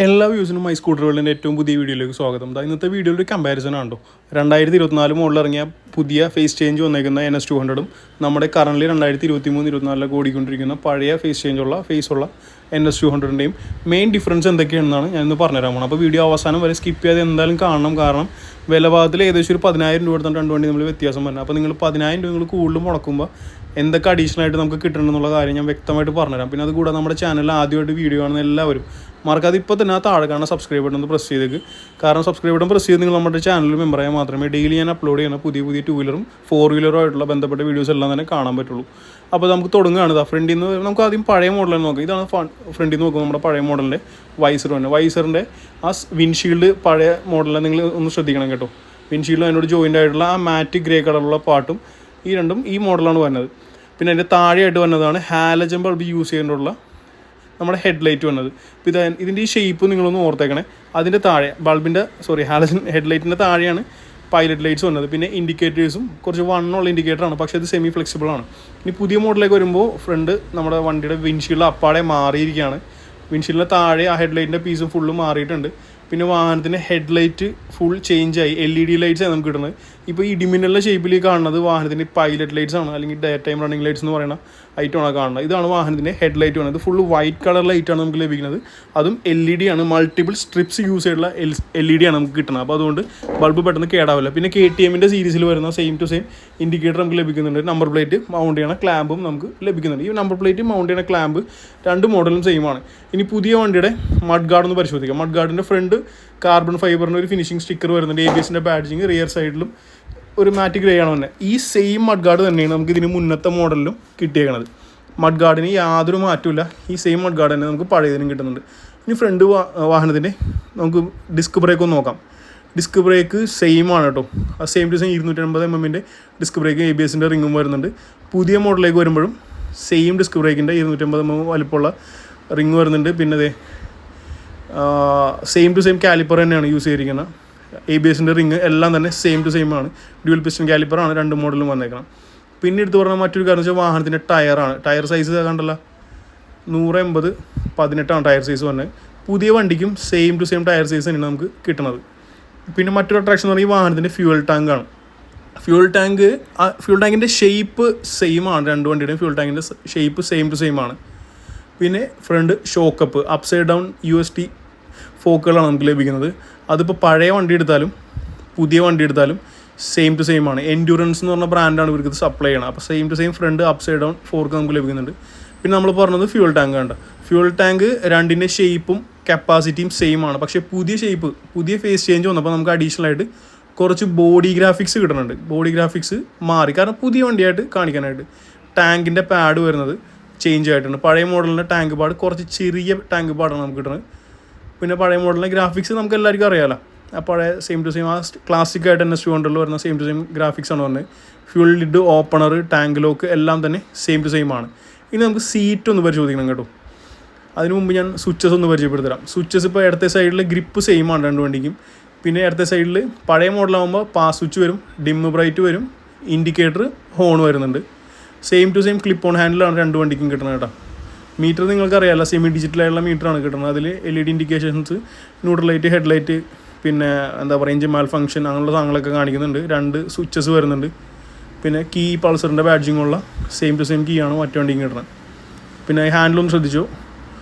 എല്ലാ വ്യൂസിനും മൈ സ്കൂട്ടറുകളുടെ ഏറ്റവും പുതിയ വീഡിയോയിലേക്ക് സ്വാഗതം. ഇന്നത്തെ വീഡിയോയിൽ ഒരു കമ്പാരിസൺ ആണോ 2024 മോഡൽ ഇറങ്ങിയ പുതിയ ഫേസ് ചേഞ്ച് വന്നേക്കുന്ന NS200 നമ്മുടെ കറൻറ്റ്ലി 2023-24 ഓടിക്കൊണ്ടിരിക്കുന്ന പഴയ ഫേസ് ചേഞ്ചുള്ള ഫേസുള്ള NS200ൻ്റെയും മെയിൻ ഡിഫറൻസ് എന്തൊക്കെയാണെന്നാണ് ഞാനിന്ന് പറഞ്ഞുതരാൻ പോകുന്നത്. അപ്പോൾ വീഡിയോ അവസാനം വരെ സ്കിപ്പ് ചെയ്യാതെ എന്തായാലും കാണണം. കാരണം വില ഭാഗത്തിൽ ഏകദേശം ഒരു 10,000 രൂപ എടുത്തിട്ട് രണ്ട് വണ്ടി നമ്മൾ വ്യത്യാസം പറഞ്ഞത്. അപ്പോൾ നിങ്ങൾ 10,000 രൂപ നിങ്ങൾ കൂടുതൽ മുടക്കുമ്പോൾ എന്തൊക്കെ അഡീഷണൽ ആയിട്ട് നമുക്ക് കിട്ടണമെന്നുള്ള കാര്യം ഞാൻ വ്യക്തമായിട്ട് പറഞ്ഞുതരാം. പിന്നെ അതുകൂടാതെ നമ്മുടെ ചാനലിൽ ആദ്യമായിട്ട് വീഡിയോ കാണുന്ന എല്ലാവരും മറക്കാതെ ഇപ്പോൾ തന്നെ ആ താഴെ കാണുന്ന സബ്സ്ക്രൈബ് ബട്ടൺ ഒന്ന് പ്രസ് ചെയ്തേക്ക്. കാരണം സബ്സ്ക്രൈബ് ബട്ടൺ പ്രസ് ചെയ്ത് നിങ്ങൾ നമ്മുടെ ചാനലിൽ മെമ്പറായാൽ മാത്രമേ ഡെയിലി ഞാൻ അപ്ലോഡ് ചെയ്യുന്ന പുതിയ 2 വീലറും 4 വീലറും ആയിട്ടുള്ള ബന്ധപ്പെട്ട വീഡിയോസ് എല്ലാം തന്നെ കാണാൻ പറ്റുള്ളൂ. അപ്പോൾ നമുക്ക് തുടങ്ങുകയാണ്. ഫ്രണ്ടിൽ നിന്ന് നമുക്ക് ആദ്യം പഴയ മോഡലിൽ നോക്കാം. ഇതാണ് ഫ്രണ്ടിൽ നിന്ന് നോക്കുമ്പോൾ നമ്മുടെ പഴയ മോഡലിൻ്റെ വൈസർ തന്നെ. വൈസറിൻ്റെ ആ വിൻഷീൽഡ് പഴയ മോഡലിൽ നിങ്ങൾ ഒന്ന് ശ്രദ്ധിക്കണം കേട്ടോ. വിൻഷീൽഡ് അതിനോട് ജോയിൻ്റ് ആയിട്ടുള്ള ആ മാറ്റ് ഗ്രേ കളറുള്ള പാട്ടും ഈ രണ്ടും ഈ മോഡലാണ് വരുന്നത്. പിന്നെ അതിൻ്റെ താഴെയായിട്ട് വന്നതാണ് ഹാലജൻ ബൾബ് യൂസ് ചെയ്യേണ്ടുള്ള നമ്മുടെ ഹെഡ്ലൈറ്റ് വന്നത്. ഇപ്പോൾ ഇതിൻ്റെ ഈ ഷേപ്പ് നിങ്ങളൊന്ന് ഓർത്തേക്കണേ. അതിൻ്റെ താഴെ ഹാലജൻ ഹെഡ്ലൈറ്റിൻ്റെ താഴെയാണ് പൈലറ്റ് ലൈറ്റ്സ് വന്നത്. പിന്നെ ഇൻഡിക്കേറ്റേഴ്സും കുറച്ച് വണ്ണുള്ള ഇൻഡിക്കേറ്ററാണ്, പക്ഷേ അത് സെമി ഫ്ലെക്സിബിളാണ്. ഇനി പുതിയ മോഡലിലേക്ക് വരുമ്പോൾ ഫ്രണ്ട് നമ്മുടെ വണ്ടിയുടെ വിൻഷീൽഡ് അപ്പാടെ മാറിയിരിക്കുകയാണ്. വിൻഷീൽഡിൻ്റെ താഴെ ആ ഹെഡ്ലൈറ്റിൻ്റെ പീസും ഫുള്ള് മാറിയിട്ടുണ്ട്. പിന്നെ വാഹനത്തിൻ്റെ ഹെഡ്ലൈറ്റ് ഫുൾ ചേഞ്ചായി, LED ലൈറ്റ്സാണ് നമുക്ക് കിട്ടുന്നത്. ഇപ്പോൾ ഈ ഡിമിനലിൻ്റെ ഷേപ്പിൽ കാണുന്നത് വാഹനത്തിൻ്റെ പൈലറ്റ് ലൈറ്റ്സ് ആണ്, അല്ലെങ്കിൽ ഡേ ടൈം റണ്ണിങ് ലൈറ്റ്സ് എന്ന് പറയുന്ന ഐറ്റമാണ് കാണുന്നത്. ഇതാണ് വാഹനത്തിൻ്റെ ഹെഡ്ലൈറ്റ് വരുന്നത്. ഫുൾ വൈറ്റ് കളർ ലൈറ്റാണ് നമുക്ക് ലഭിക്കുന്നത്. അതും LED ആണ്, മൾട്ടിപ്പിൾ സ്ട്രിപ്സ് യൂസ് ചെയ്തിട്ടുള്ള LED ആണ് നമുക്ക് കിട്ടുന്നത്. അപ്പോൾ അതുകൊണ്ട് ബൾബ് പെട്ടെന്ന് കേടാവില്ല. പിന്നെ KTMൻ്റെ സീരീസിൽ വരുന്ന സെയിം ടു സെയിം ഇൻഡിക്കേറ്റർ നമുക്ക് ലഭിക്കുന്നുണ്ട്. നമ്പർ പ്ലേറ്റ് മൗണ്ട് ചെയ്യണ ക്ലാമ്പും നമുക്ക് ലഭിക്കുന്നുണ്ട്. ഈ നമ്പർ പ്ലേറ്റ് മൗണ്ട് ചെയ്യണ ക്ലാമ്പ് രണ്ട് മോഡലും സെയിം ആണ്. ഇനി പുതിയ വണ്ടിയുടെ മഡ് ഗാർഡ് ഒന്ന് പരിശോധിക്കാം. മഡ് ഗാർഡിൻ്റെ ഫ്രണ്ട് കാർബൺ ഫൈബറിൻ്റെ ഒരു ഫിനിഷിംഗ് സ്റ്റിക്കർ വരുന്നുണ്ട്. ABSൻ്റെ ബാഡ്ജിങ് റിയർ സൈഡിലും ഒരു മാറ്റ് ഗ്രേ ആണ് വന്നത്. ഈ സെയിം മഡ് ഗാർഡ് തന്നെയാണ് നമുക്ക് ഇതിന് മുന്നത്തെ മോഡലിലും കിട്ടിയേക്കണത്. മഡ് ഗാർഡിന് യാതൊരു മാറ്റമില്ല. ഈ സെയിം മഡ് ഗാർഡ് തന്നെ നമുക്ക് പഴയതിനും കിട്ടുന്നുണ്ട്. ഇനി ഫ്രണ്ട് വാഹനത്തിൻ്റെ നമുക്ക് ഡിസ്ക് ബ്രേക്ക് ഒന്ന് നോക്കാം. ഡിസ്ക് ബ്രേക്ക് സെയിം ആണ് കേട്ടോ. ആ same to same 250 mm disc brake ABSൻ്റെ റിങ്ങും വരുന്നുണ്ട്. പുതിയ മോഡലിലേക്ക് വരുമ്പോഴും സെയിം ഡിസ്ക് ബ്രേക്കിൻ്റെ 250 mm വലിപ്പമുള്ള റിങ് വരുന്നുണ്ട്. പിന്നെ സെയിം ടു സെയിം കാലിപ്പർ തന്നെയാണ് യൂസ് ചെയ്തിരിക്കുന്നത്. ABSൻ്റെ റിങ് എല്ലാം തന്നെ സെയിം ടു സെയിം ആണ്. ഡ്യുവൽ പിസ്റ്റൺ കാലിപ്പറാണ് രണ്ട് മോഡലും വന്നേക്കണം. പിന്നെ എടുത്ത് പറഞ്ഞാൽ മറ്റൊരു കാര്യം വെച്ചാൽ വാഹനത്തിൻ്റെ ടയറാണ്. ടയർ സൈസ് കണ്ടല്ല, 180/18 ടയർ സൈസ് വന്നത്. പുതിയ വണ്ടിക്കും same to same tyre size തന്നെയാണ് നമുക്ക് കിട്ടുന്നത്. പിന്നെ മറ്റൊരു അട്രാക്ഷൻ എന്ന് പറഞ്ഞാൽ ഈ വാഹനത്തിൻ്റെ ഫ്യൂവൽ ടാങ്കാണ്. ഫ്യൂവൽ ടാങ്കിൻ്റെ ഷേപ്പ് സെയിം ആണ്. രണ്ട് വണ്ടിയുടെയും ഫ്യൂവൽ ടാങ്കിൻ്റെ ഷേപ്പ് സെയിം ടു സെയിം ആണ്. പിന്നെ front shock up upside down UST ഫോക്കുകളാണ് നമുക്ക് ലഭിക്കുന്നത്. അതിപ്പോൾ പഴയ വണ്ടി എടുത്താലും പുതിയ വണ്ടി എടുത്താലും സെയിം ടു സെയിം ആണ്. എൻഡ്യൂറൻസ് എന്ന് പറഞ്ഞ ബ്രാൻഡാണ് ഇവർക്ക് ഇത് സപ്ലൈ ചെയ്യണം. അപ്പോൾ same to same front upside down fork നമുക്ക് ലഭിക്കുന്നുണ്ട്. പിന്നെ നമ്മൾ പറഞ്ഞത് ഫ്യൂവൽ ടാങ്ക് ഉണ്ട്. ഫ്യൂവൽ ടാങ്ക് രണ്ടിൻ്റെ ഷേപ്പും കപ്പാസിറ്റിയും സെയിം ആണ്. പക്ഷേ പുതിയ ഫേസ് ചേഞ്ച് വന്നപ്പോൾ നമുക്ക് അഡീഷണൽ ആയിട്ട് കുറച്ച് ബോഡി ഗ്രാഫിക്സ് കിട്ടുന്നുണ്ട്. ബോഡി ഗ്രാഫിക്സ് മാറി, കാരണം പുതിയ വണ്ടിയായിട്ട് കാണിക്കാനായിട്ട്. ടാങ്കിൻ്റെ പാഡ് വരുന്നത് ചേഞ്ച് ആയിട്ടുണ്ട്. പഴയ മോഡലിൻ്റെ ടാങ്ക് പാഡ് കുറച്ച് ചെറിയ ടാങ്ക് പാഡാണ് നമുക്ക് കിട്ടുന്നത്. പിന്നെ പഴയ മോഡലിൻ്റെ ഗ്രാഫിക്സ് നമുക്ക് എല്ലാവർക്കും അറിയാമല്ലോ. ആ പഴയ സെയിം ടു സെയിം ആ ക്ലാസിക് ആയിട്ട് NS200 വരുന്ന സെയിം ടു സെയിം ഗ്രാഫിക്സ് ആണ് പറഞ്ഞത്. Fuel lid, opener, tank lock എല്ലാം തന്നെ സെയിം ടു സെയിം ആണ്. ഇനി നമുക്ക് സീറ്റ് ഒന്ന് പരിശോധിക്കണം കേട്ടോ. അതിന് മുമ്പ് ഞാൻ സ്വിച്ചസ് ഒന്ന് പരിചയപ്പെടുത്തരാം. സ്വിച്ചസ് ഇപ്പോൾ ഇടത്തെ സൈഡിൽ ഗ്രിപ്പ് സെയിം ആണ് രണ്ട് വണ്ടിക്കും. പിന്നെ ഇടത്തെ സൈഡിൽ പഴയ മോഡലാകുമ്പോൾ പാസ് സ്വിച്ച് വരും, ഡിം ബ്രൈറ്റ് വരും, ഇൻഡിക്കേറ്റർ, ഹോൺ വരുന്നുണ്ട്. Same to same clip on ഹാൻഡിലാണ് രണ്ട് വണ്ടിക്കും കിട്ടുന്നത് കേട്ടോ. മീറ്റർ നിങ്ങൾക്കറിയാമല്ലോ, സെമി ഡിജിറ്റലായിട്ടുള്ള മീറ്ററാണ് കിട്ടുന്നത്. അതിൽ LED indications, neutral light, headlight, പിന്നെ എഞ്ചിൻ മാൽ ഫംഗ്ഷൻ അങ്ങനെയുള്ള സാധനങ്ങളൊക്കെ കാണിക്കുന്നുണ്ട്. രണ്ട് സ്വിച്ചസ് വരുന്നുണ്ട്. പിന്നെ കീ പൾസറിൻ്റെ ബാഡ്ജിങ്ങുള്ള സെയിം ടു സെയിം കീ ആണ് മറ്റു വണ്ടിക്കും കിട്ടുന്നത്. പിന്നെ ഹാൻഡിലൊന്ന് ശ്രദ്ധിച്ചോ.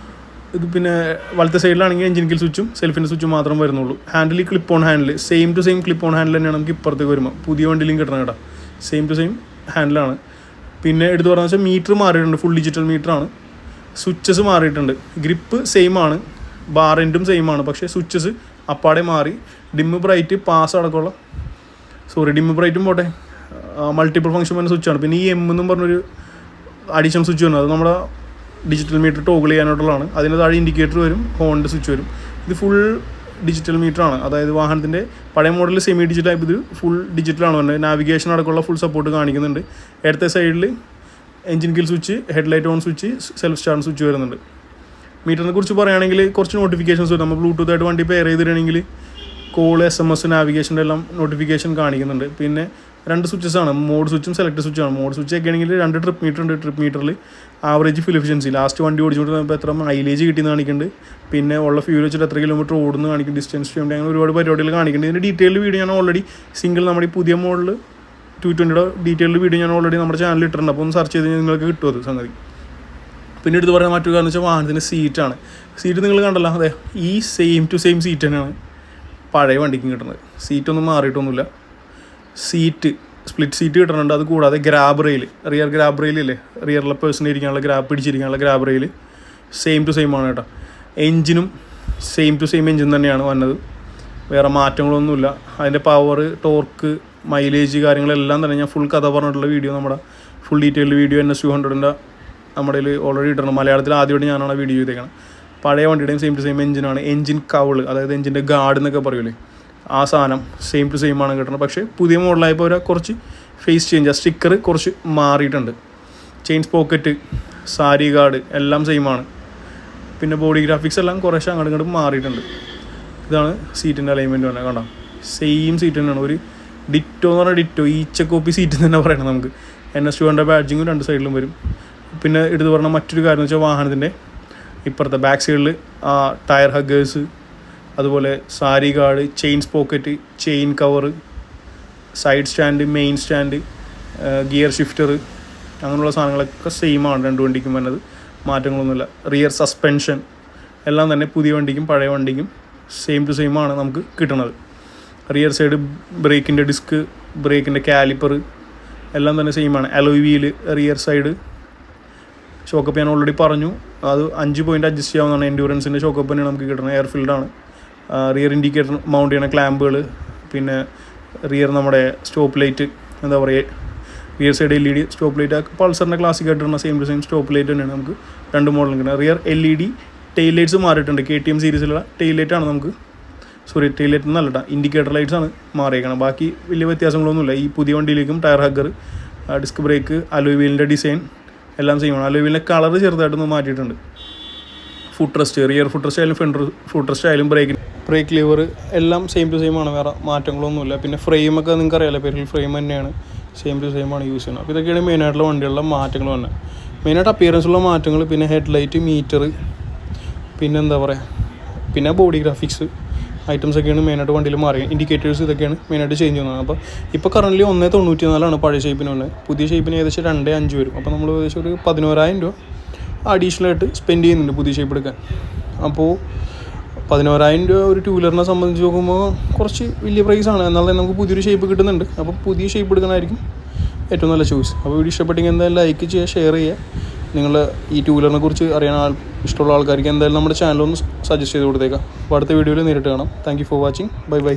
ഇത് പിന്നെ വലത്തെ സൈഡിലാണെങ്കിൽ എഞ്ചിൻ കിൽ സ്വിച്ചും സെൽഫിൻ്റെ സ്വിച്ചും മാത്രം വരുന്നുള്ളൂ. Handle clip on handle same to same clip on handle തന്നെയാണ് നമുക്ക് ഇപ്പുറത്തേക്ക് വരുമ്പോൾ പുതിയ വണ്ടിയിലും കിട്ടണം കേട്ടോ. സെയിം ടു സെയിം ഹാൻഡിലാണ്. പിന്നെ എടുത്ത് പറഞ്ഞാൽ വെച്ചാൽ മീറ്റർ മാറിയിട്ടുണ്ട്, ഫുൾ ഡിജിറ്റൽ മീറ്ററാണ്. സ്വിച്ചസ് മാറിയിട്ടുണ്ട്. ഗ്രിപ്പ് സെയിം ആണ്, ബാർ എൻഡും സെയിം ആണ്, പക്ഷേ സ്വിച്ചസ് അപ്പാടെ മാറി. ഡിം ബ്രൈറ്റ്, പാസ് അടക്കമുള്ള ഡിം ബ്രൈറ്റും പോട്ടെ, മൾട്ടിപ്പിൾ ഫംഗ്ഷൻ വരുന്ന സ്വിച്ചാണ്. പിന്നെ ഈ എന്നും പറഞ്ഞൊരു അഡീഷണൽ സ്വിച്ച് വരും. അത് നമ്മുടെ ഡിജിറ്റൽ മീറ്റർ ടോഗിൾ ചെയ്യാനായിട്ടുള്ളതാണ്. അതിന് താഴെ ഇൻഡിക്കേറ്റർ വരും, ഹോണിൻ്റെ സ്വിച്ച് വരും. ഇത് ഫുൾ ഡിജിറ്റൽ മീറ്ററാണ്. അതായത് വാഹനത്തിൻ്റെ പഴയ മോഡലിൽ സെമി ഡിജിറ്റൽ ആയപ്പോൾ ഇത് ഫുൾ ഡിജിറ്റലാണ് വരുന്നത്. നാവിഗേഷൻ അടക്കമുള്ള ഫുൾ സപ്പോർട്ട് കാണിക്കുന്നുണ്ട്. ഇടത്തെ സൈഡിൽ engine kill switch, headlight on switch, self start switch വരുന്നുണ്ട്. മീറ്ററിനെ കുറിച്ച് പറയുകയാണെങ്കിൽ കുറച്ച് നോട്ടിഫിക്കേഷൻസ് വരും. നമ്മൾ ബ്ലൂടൂത്ത് ആയിട്ട് വണ്ടി പെയർ ചെയ്തിട്ടുണ്ടെങ്കിൽ കോൾ, SMS, നാവിഗേഷൻ്റെ എല്ലാം നോട്ടിഫിക്കേഷൻ കാണിക്കുന്നുണ്ട്. പിന്നെ രണ്ട് സ്വിച്ചസാണ്, മോഡ് സ്വിച്ചും സെലക്ട് സ്വിച്ചാണ്. മോഡ് സ്വിച്ച് ഒക്കെ ആണെങ്കിൽ 2 ട്രിപ്പ് മീറ്റർ ഉണ്ട്. ട്രിപ്പ് മീറ്ററിൽ ആവറേജ് ഫ്യൂൽ എഫിഷ്യൻസി ലാസ്റ്റ് വണ്ടി ഓടിച്ചുകൊണ്ട് എത്ര മൈലേജ് കിട്ടിയെന്ന് കാണിക്കുന്നുണ്ട്, പിന്നെ ഉള്ള ഫ്യൂൽ വെച്ചിട്ട് എത്ര കിലോമീറ്റർ ഓടുന്നു കാണിക്കും, ഡിസ്റ്റൻസ് വേണ്ടി അങ്ങനെ ഒരുപാട് പരിപാടികൾ കാണിക്കുന്നുണ്ട്. ഇതിൻ്റെ ഡീറ്റെയിൽഡ് വീഡിയോ ഞാൻ ഓൾറെഡി സിംഗിൾ നമ്മുടെ ഈ പുതിയ മോഡൽ 220 ഡീറ്റെയിൽഡ് വീഡിയോ ഞാൻ ഓൾറെഡി നമ്മുടെ ചാനലിൽ ഇട്ടിട്ടുണ്ട്. അപ്പോൾ ഒന്ന് സെർച്ച് ചെയ്ത് കഴിഞ്ഞാൽ നിങ്ങൾക്ക് കിട്ടും അത് സംഗതി. പിന്നെ എടുത്ത് പറയാൻ മറ്റൊരു കാരണം വെച്ചാൽ വാഹനത്തിൻ്റെ സീറ്റാണ്. സീറ്റ് നിങ്ങൾ കണ്ടല്ലോ, അതെ ഈ സെയിം ടു സെയിം സീറ്റ് തന്നെയാണ് പഴയ വണ്ടിക്കും കിട്ടുന്നത്. സീറ്റൊന്നും മാറിയിട്ടൊന്നുമില്ല. സീറ്റ് സ്പ്ലിറ്റ് സീറ്റ് കിട്ടുന്നുണ്ട്. അത് കൂടാതെ ഗ്രാബ് റെയിൽ, റിയർ ഗ്രാബ് റെയിലില്ലേ, റിയറിലെ പേഴ്സൺ ഇരിക്കാനുള്ള പിടിച്ചിരിക്കാനുള്ള grab rail same to same ആണ് കേട്ടോ. എൻജിനും സെയിം ടു സെയിം എൻജിൻ തന്നെയാണ് വന്നത്, വേറെ മാറ്റങ്ങളൊന്നുമില്ല. അതിൻ്റെ പവർ, ടോർക്ക്, മൈലേജ് കാര്യങ്ങളെല്ലാം തന്നെ ഞാൻ ഫുൾ കഥ പറഞ്ഞിട്ടുള്ള വീഡിയോ, നമ്മുടെ ഫുൾ ഡീറ്റെയിൽഡ് വീഡിയോ NS200 നമ്മുടെ കയ്യിൽ ഓൾറെഡി ഇട്ടിട്ടുണ്ട്. മലയാളത്തിൽ ആദ്യമായിട്ട് ഞാനാണ് വീഡിയോ ചെയ്തേക്കണം. പഴയ വണ്ടിയുടെയും സെയിം ടു സെയിം എഞ്ചിനാണ്. എഞ്ചിൻ കൗള്, അതായത് എഞ്ചിൻ്റെ ഗാർഡ് എന്നൊക്കെ പറയൂലേ, ആ സാധനം സെയിം ടു സെയിം ആണ് കിട്ടുന്നത്. പക്ഷേ പുതിയ മോഡലായപ്പോൾ ഒരു കുറച്ച് ഫേസ് ചേഞ്ച്, സ്റ്റിക്കർ കുറച്ച് മാറിയിട്ടുണ്ട്. ചെയിൻ പോക്കറ്റ്, സാരി ഗാർഡ് എല്ലാം സെയിമാണ്. പിന്നെ ബോഡി ഗ്രാഫിക്സ് എല്ലാം കുറേശ്ശെ അങ്ങോട്ട് ഇങ്ങോട്ട് മാറിയിട്ടുണ്ട്. ഇതാണ് സീറ്റിൻ്റെ അലൈൻമെൻറ്റ് തന്നെ, കണ്ടോ സെയിം സീറ്റ് തന്നെയാണ്. ഒരു ഡിറ്റോ എന്ന് പറഞ്ഞാൽ ഡിറ്റോ, ഈച്ച കോപ്പി സീറ്റ് തന്നെ പറയണം നമുക്ക്. NS200 ബാഡ്ജിങ്ങും രണ്ട് സൈഡിലും വരും. പിന്നെ എടുത്ത് പറഞ്ഞാൽ മറ്റൊരു കാര്യം എന്ന് വെച്ചാൽ വാഹനത്തിൻ്റെ ഇപ്പുറത്തെ ബാക്ക് സൈഡിൽ ടയർ ഹഗ്ഗേഴ്സ്, അതുപോലെ sari guard, chain pocket, chain cover, side stand, main stand, gear shifter, അങ്ങനെയുള്ള സാധനങ്ങളൊക്കെ സെയിമാണ് രണ്ട് വണ്ടിക്കും വരുന്നത്, മാറ്റങ്ങളൊന്നുമില്ല. റിയർ സസ്പെൻഷൻ എല്ലാം തന്നെ പുതിയ വണ്ടിക്കും പഴയ വണ്ടിക്കും സെയിം ടു സെയിം ആണ് നമുക്ക് കിട്ടുന്നത്. റിയർ സൈഡ് ബ്രേക്കിൻ്റെ ഡിസ്ക്, ബ്രേക്കിൻ്റെ കാലിപ്പർ എല്ലാം തന്നെ സെയിമാണ്. Alloy wheel, rear side shock up ഞാൻ ഓൾറെഡി പറഞ്ഞു, അത് 5 പോയിൻ്റ് അഡ്ജസ്റ്റ് ചെയ്യാവുന്നതാണ്. എൻഡ്യൂറൻസിൻ്റെ ഷോക്കപ്പ് തന്നെയാണ് നമുക്ക് കിട്ടുന്നത്, എയർ ഫിൽഡാണ്. റിയർ ഇൻഡിക്കേറ്റർ മൗണ്ട് ചെയ്യണ ക്ലാമ്പുകൾ, പിന്നെ റിയർ നമ്മുടെ സ്റ്റോപ്പ് ലൈറ്റ്, എന്താ പറയുക, rear side LED stop light, പൾസറിൻ്റെ ക്ലാസിക് ആയിട്ട് same to same stop light തന്നെയാണ് നമുക്ക് രണ്ട് മോഡലും കിട്ടുന്നത്. റിയർ LED ടെയിൽ ലൈറ്റ്സ് മാറിയിട്ടുണ്ട്. KTM സീരീസിലുള്ള ടെയിൽ ലൈറ്റാണ് നമുക്ക്, ടെയിൽ ലൈറ്റ് എന്നല്ല, ഇൻഡിക്കേറ്റർ ലൈറ്റ്സാണ് മാറിയേക്കണം. ബാക്കി വലിയ വ്യത്യാസങ്ങളൊന്നുമില്ല. ഈ പുതിയ വണ്ടിയിലേക്കും tyre hugger, disc brake, alloy വീലിൻ്റെ ഡിസൈൻ എല്ലാം സെയിമാണ്. അലോയ് വീലിൻ്റെ കളർ ചെറുതായിട്ടൊന്ന് മാറ്റിയിട്ടുണ്ട്. Foot rest, rear foot rest ആയാലും ഫ്രണ്ട് ഫുട്ട് റെസ്റ്റ് ആയാലും ബ്രേക്ക് ലിവർ എല്ലാം സെയിം ടു സെയിം ആണ്, വേറെ മാറ്റങ്ങളൊന്നുമില്ല. പിന്നെ ഫ്രെയിമൊക്കെ നിങ്ങൾക്ക് അറിയാമല്ലോ, പെരിൽ ഫ്രെയിം തന്നെയാണ്, സെയിം ടു സെയിം ആണ് യൂസ് ചെയ്യുന്നത്. അപ്പോൾ ഇതൊക്കെയാണ് മെയിനായിട്ടുള്ള വണ്ടികളുടെ മാറ്റങ്ങൾ തന്നെ. മെയിനായിട്ട് അപ്പിയറൻസുള്ള മാറ്റങ്ങൾ, പിന്നെ ഹെഡ് ലൈറ്റ്, മീറ്റർ, പിന്നെ എന്താ പറയുക, പിന്നെ ബോഡി ഗ്രാഫിക്സ് ഐറ്റംസൊക്കെയാണ് മെയിനായിട്ട് വണ്ടിയിൽ മാറി. ഇൻഡിക്കേറ്റേഴ്സ് ഇതൊക്കെയാണ് മെയിനായിട്ട് ചേഞ്ച് ചെയ്യുന്നത്. അപ്പോൾ ഇപ്പോൾ കറൻ്റ് 194 പഴയ ഷേപ്പിന് വന്നത്. പുതിയ ഷേപ്പിന് ഏകദേശം 2.5 വരും. അപ്പോൾ നമ്മൾ ഏകദേശം ഒരു 11,000 രൂപ അഡീഷണലായിട്ട് സ്പെൻഡ് ചെയ്യുന്നുണ്ട് പുതിയ ഷേപ്പ് എടുക്കാൻ. അപ്പോൾ 11,000 രൂപ ഒരു ടൂ വീലറിനെ സംബന്ധിച്ച് നോക്കുമ്പോൾ കുറച്ച് വലിയ പ്രൈസാണ്. എന്നാൽ തന്നെ നമുക്ക് പുതിയൊരു ഷേപ്പ് കിട്ടുന്നുണ്ട്. അപ്പോൾ പുതിയ ഷേപ്പ് എടുക്കാനായിരിക്കും ഏറ്റവും നല്ല ചോയ്സ്. അപ്പോൾ വീഡിയോ ഇഷ്ടപ്പെട്ടെങ്കിൽ എന്തായാലും ലൈക്ക് ചെയ്യുക, ഷെയർ ചെയ്യുക. നിങ്ങൾ ഈ ടൂ വീലറിനെ കുറിച്ച് അറിയാൻ ഇഷ്ടമുള്ള ആൾക്കാർക്ക് എന്തായാലും നമ്മുടെ ചാനലൊന്ന് സജസ്റ്റ് ചെയ്ത് കൊടുത്തേക്കാം. അപ്പോൾ അടുത്ത വീഡിയോയിൽ നേരിട്ട് കാണാം. Thank you for watching. Bye bye.